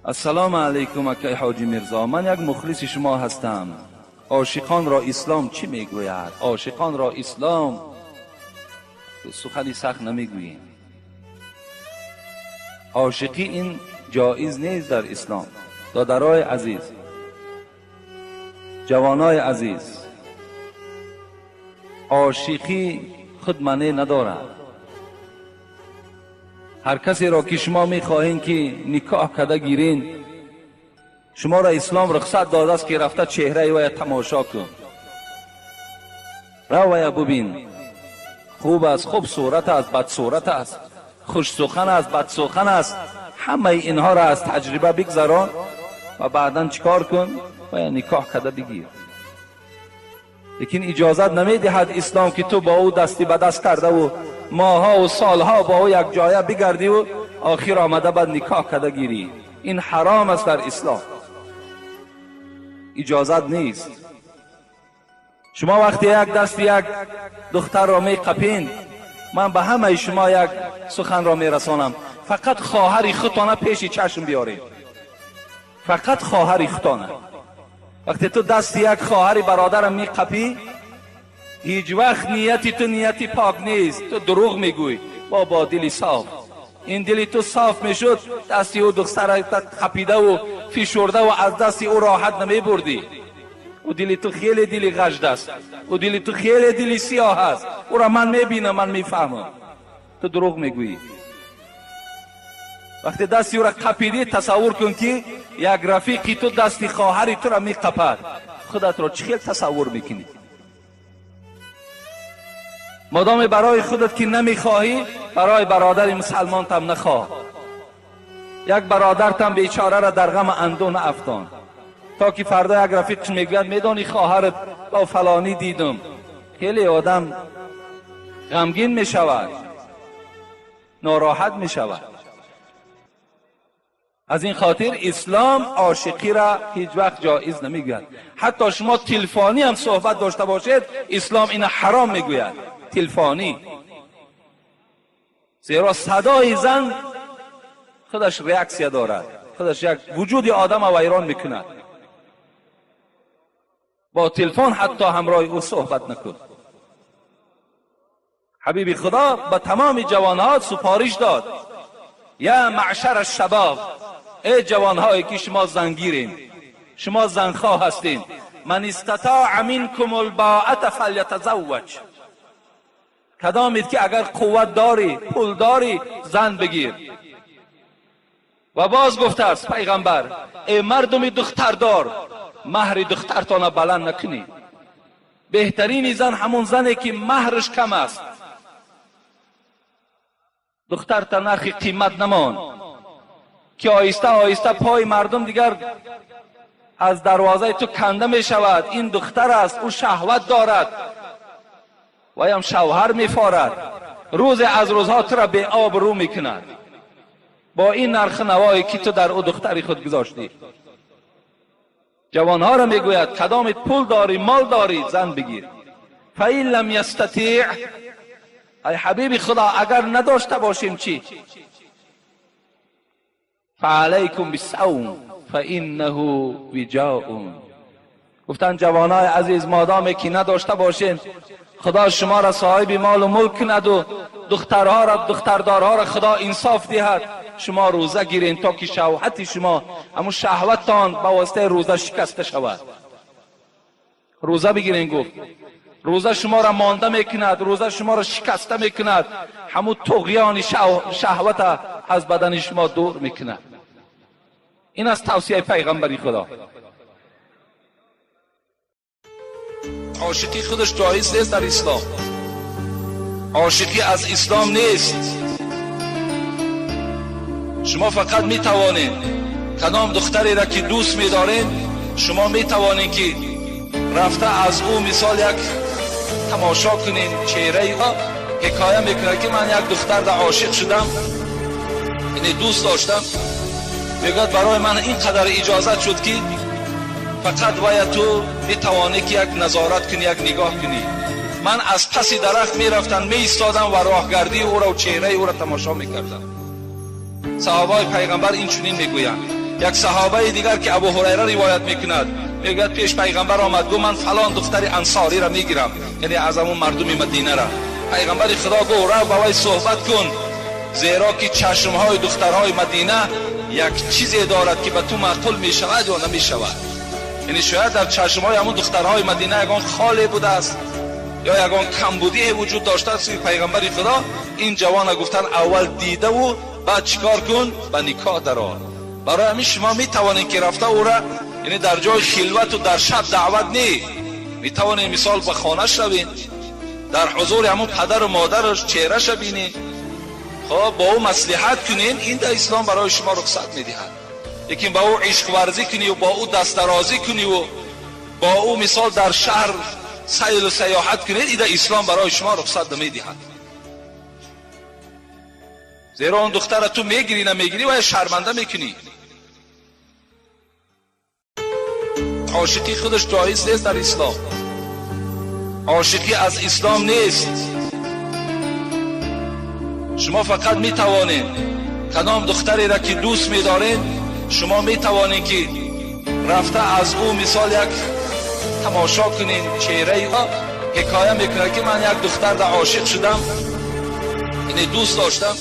السلام علیکم اکای حاجی میرزا، من یک مخلص شما هستم. عاشقان را اسلام چی میگوید؟ عاشقان را اسلام سخنی سخت نمیگوییم. عاشقی این جایز نیست در اسلام. دادرای عزیز، جوانای عزیز، عاشقی خود معنی ندارد. هر کسی را که شما میخواهین که نکاح کرده گیرین، شما را اسلام رخصت داده است که رفته چهره وی تماشا کن، رو وی ببین، خوب است، خوب صورت است، بد صورت است، خوش سخن است، بد سخن است، همه اینها را از تجربه بگذران و بعدا چیکار کن؟ و نکاح کرده بگیر. لیکن اجازت نمیدهد اسلام که تو با او دستی به دست کرده و ماها و سالها با او یک جایه بگردی و آخر آمده بعد نکاح کرده گیری. این حرام است در اسلام، اجازت نیست. شما وقتی یک دست یک دختر را می قپین، من به همه شما یک سخن را می رسانم، فقط خواهر خودتان پیش چشم بیارید. فقط خواهر خودتان. وقتی تو دست یک خواهر برادر می قپی، هیچ وقت نیتی تو نیتی پاک نیست، تو دروغ میگوی. با دلی صاف، این دلی تو صاف میشد، دستی او دختر قپیده و فشرده و از دستی او راحت نمی بردی. او دلی تو خیلی دلی غجد است، او دلی تو خیلی دلی سیاه است. او را من میبینم، من میفهمم. تو دروغ میگویی. وقتی دستی او را قپیدی، تصور کن که یک رفیقی تو دستی خواهری تو را میقپد، خودت را چه خیلی تصور میکنی؟ مادام برای خودت که نمیخواهی، برای برادر مسلمان تم نخواه. یک برادر تم بیچاره را در غم اندون افتان، تا که فردا یک رفیقش میگوید میدانی خواهرت با فلانی دیدم. خیلی آدم غمگین میشود، ناراحت میشود. از این خاطر اسلام عاشقی را هیچ وقت جایز نمیگوید. حتی شما تلفنی هم صحبت داشته باشید، اسلام این حرام میگوید. تلفنی، زیرا صدای زن خودش ریاکسیا دارد، خودش یک وجود آدم را ویران میکند. با تلفن حتی همراه او صحبت نکن. حبیب خدا به تمام جوانها سفارش داد: یا معشر الشباب، ای جوانهایی که شما زنگیرین، شما زنخواه هستین، من استطاع منکم الباءة فلیتزوج. کدامید که اگر قوت داری، پول داری، زن بگیر. و باز گفته است پیغمبر: ای مردم دختردار، مهر دخترتان بلند نکنید. بهترین زن همون زنی که مهرش کم است. دختر تا نرخ قیمت نمان که آیسته آیسته پای مردم دیگر از دروازه تو کنده می شود. این دختر است، او شهوت دارد و هم شوهر می فارد. روز از روزها تو را به آب رو می کند با این نرخ نوایی که تو در او دختری خود گذاشتی. جوانها را می گوید کدامت پول داری، مال داری، زن بگیر. فإن لم یستطیع، ای حبیب خدا اگر نداشته باشیم چی؟ فعلیکم بالصوم فانه وجاء. گفتن جوانای عزیز، مادامی که نداشته باشین، خدا شما را صاحب مال و ملک کند و دخترها را، دختردارها را خدا انصاف دهد. شما روزه گیرین تا که شهوت شما، همون شهوتتان به واسطه روزه شکسته شود. روزه بگیرین. گفت روزه شما را مانده میکند، روزه شما را شکسته میکند، همون طغیان شهوت از بدن شما دور میکند. این از توصیه پیغمبری خدا. عاشقی خودش جایز نیست در اسلام. عاشقی از اسلام نیست. شما فقط میتوانید کدام دختری را که دوست میدارین، شما میتوانید که رفته از او مثال یک تماشا کنین، چهره او حکایه میکنه که من یک دختر در عاشق شدم، یعنی دوست داشتم، میگه برای من اینقدر اجازت شد که فقط باید تو میتوانی که یک نظارت کنی، یک نگاه کنی. من از پس درخت میرفتم، میایستادم و راهگردی او را و چهره او را تماشا میکردم. صحابه پیغمبر این چنین میگویند: یک صحابه دیگر که ابو هریره روایت میکند، میگه پیش پیغمبر آمد گفت من فلان دختر انصاری را میگیرم، یعنی از همون مردم مدینه را. پیغمبر خدا گفت رو با وی صحبت کن، زیرا که چشمهای دخترهای مدینه یک چیزی دارد که به تو معقول میشود یا نمیشود. یعنی شاید در چشمهای همون دخترهای مدینه یگان خالی بوده است یا یگان کمبودی وجود داشته است. پیغمبر خدا این جوان گفتن اول دیده و بعد چیکار کن؟ به نکاح درآ. برای همین شما میتوانید که رفته او را، یعنی در جای خلوت و در شب دعوت نی، میتوانید مثال به خانه شوین، در حضور همون پدر و مادرش چهرهش ببینید، خب با او مصلحت کنین. این در اسلام برای شما رخصت میدهد. لیکن با او عشق ورزی کنی و با او دست درازی کنی و با او مثال در شهر سیل و سیاحت کنید، این در اسلام برای شما رخصت نمیدهد. زیرا اون دختر تو میگیری نمیگیری و شرمنده میکنی. عاشقی خودش جایز نیست در اسلام، عاشقی از اسلام نیست. شما فقط میتوانید کدام دختری را که دوست میدارید، شما میتوانید که رفته از او مثال یک تماشا کنین، چهره ها حکایه میکنه که من یک دختر را عاشق شدم، یعنی دوست داشتم.